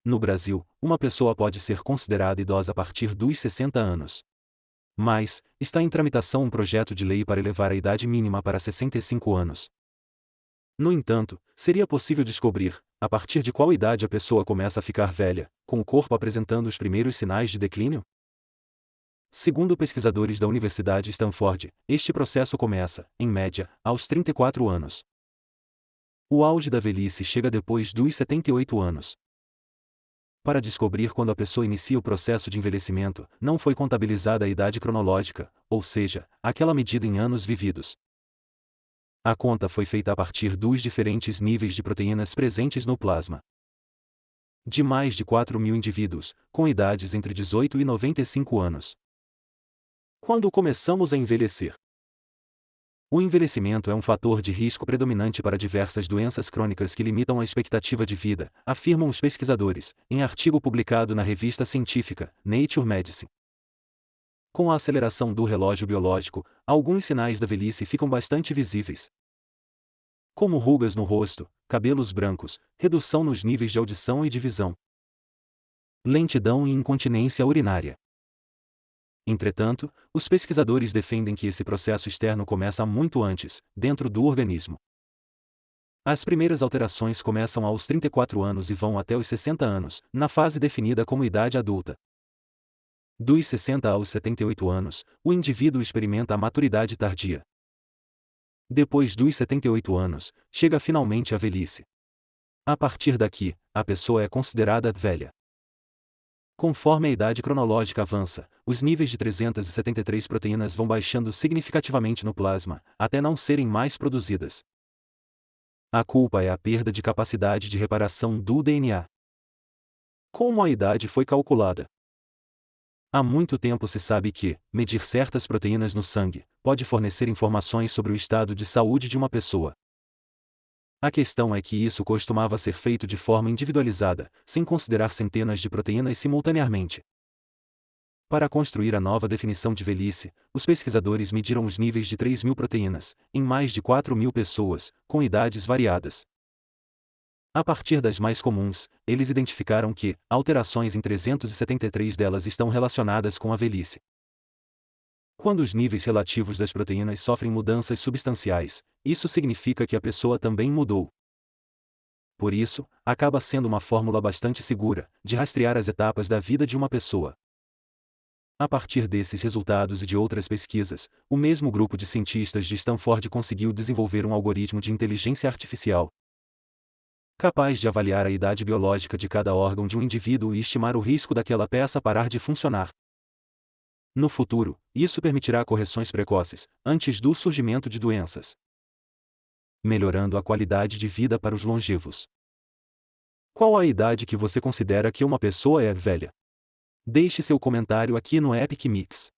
No Brasil, uma pessoa pode ser considerada idosa a partir dos 60 anos. Mas, está em tramitação um projeto de lei para elevar a idade mínima para 65 anos. No entanto, seria possível descobrir, a partir de qual idade a pessoa começa a ficar velha, com o corpo apresentando os primeiros sinais de declínio? Segundo pesquisadores da Universidade Stanford, este processo começa, em média, aos 34 anos. O auge da velhice chega depois dos 78 anos. Para descobrir quando a pessoa inicia o processo de envelhecimento, não foi contabilizada a idade cronológica, ou seja, aquela medida em anos vividos. A conta foi feita a partir dos diferentes níveis de proteínas presentes no plasma de mais de 4.000 indivíduos, com idades entre 18 e 95 anos. Quando começamos a envelhecer? O envelhecimento é um fator de risco predominante para diversas doenças crônicas que limitam a expectativa de vida, afirmam os pesquisadores, em artigo publicado na revista científica Nature Medicine. Com a aceleração do relógio biológico, alguns sinais da velhice ficam bastante visíveis, como rugas no rosto, cabelos brancos, redução nos níveis de audição e de visão, lentidão e incontinência urinária. Entretanto, os pesquisadores defendem que esse processo externo começa muito antes, dentro do organismo. As primeiras alterações começam aos 34 anos e vão até os 60 anos, na fase definida como idade adulta. Dos 60 aos 78 anos, o indivíduo experimenta a maturidade tardia. Depois dos 78 anos, chega finalmente a velhice. A partir daqui, a pessoa é considerada velha. Conforme a idade cronológica avança, os níveis de 373 proteínas vão baixando significativamente no plasma, até não serem mais produzidas. A culpa é a perda de capacidade de reparação do DNA. Como a idade foi calculada? Há muito tempo se sabe que, medir certas proteínas no sangue, pode fornecer informações sobre o estado de saúde de uma pessoa. A questão é que isso costumava ser feito de forma individualizada, sem considerar centenas de proteínas simultaneamente. Para construir a nova definição de velhice, os pesquisadores mediram os níveis de 3.000 proteínas, em mais de 4.000 pessoas, com idades variadas. A partir das mais comuns, eles identificaram que alterações em 373 delas estão relacionadas com a velhice. Quando os níveis relativos das proteínas sofrem mudanças substanciais, isso significa que a pessoa também mudou. Por isso, acaba sendo uma fórmula bastante segura, de rastrear as etapas da vida de uma pessoa. A partir desses resultados e de outras pesquisas, o mesmo grupo de cientistas de Stanford conseguiu desenvolver um algoritmo de inteligência artificial capaz de avaliar a idade biológica de cada órgão de um indivíduo e estimar o risco daquela peça parar de funcionar. No futuro, isso permitirá correções precoces, antes do surgimento de doenças, melhorando a qualidade de vida para os longevos. Qual a idade que você considera que uma pessoa é velha? Deixe seu comentário aqui no Epic Mix.